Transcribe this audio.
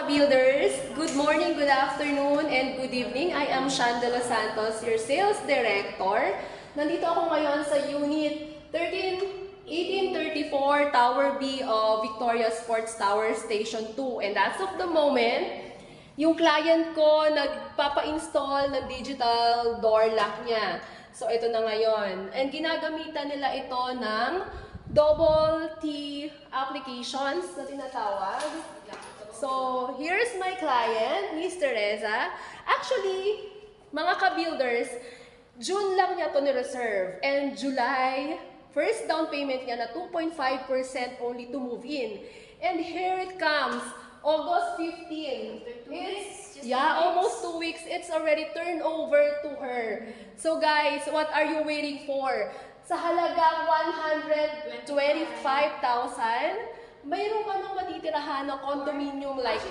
ka-builders! Good morning, good afternoon, and good evening. I am Shan De Los Santos, your Sales Director. Nandito ako ngayon sa Unit 1834 Tower B of Victoria Sports Tower Station 2. And as of the moment, yung client ko nagpapa-install ng digital door lock niya. So ito na ngayon. And ginagamitan nila ito ng double T applications na tinatawag. So, here's my client, Miss Teresa. Actually, mga ka-builders, June lang niya ito ni-reserve. And July, first down payment niya na 2.5% only to move in. And here it comes, August 15. It's, almost 2 weeks. It's already turned over to her. So guys, what are you waiting for? Sa halagang 125,000, mayroon ka nang matitirahan ng condominium like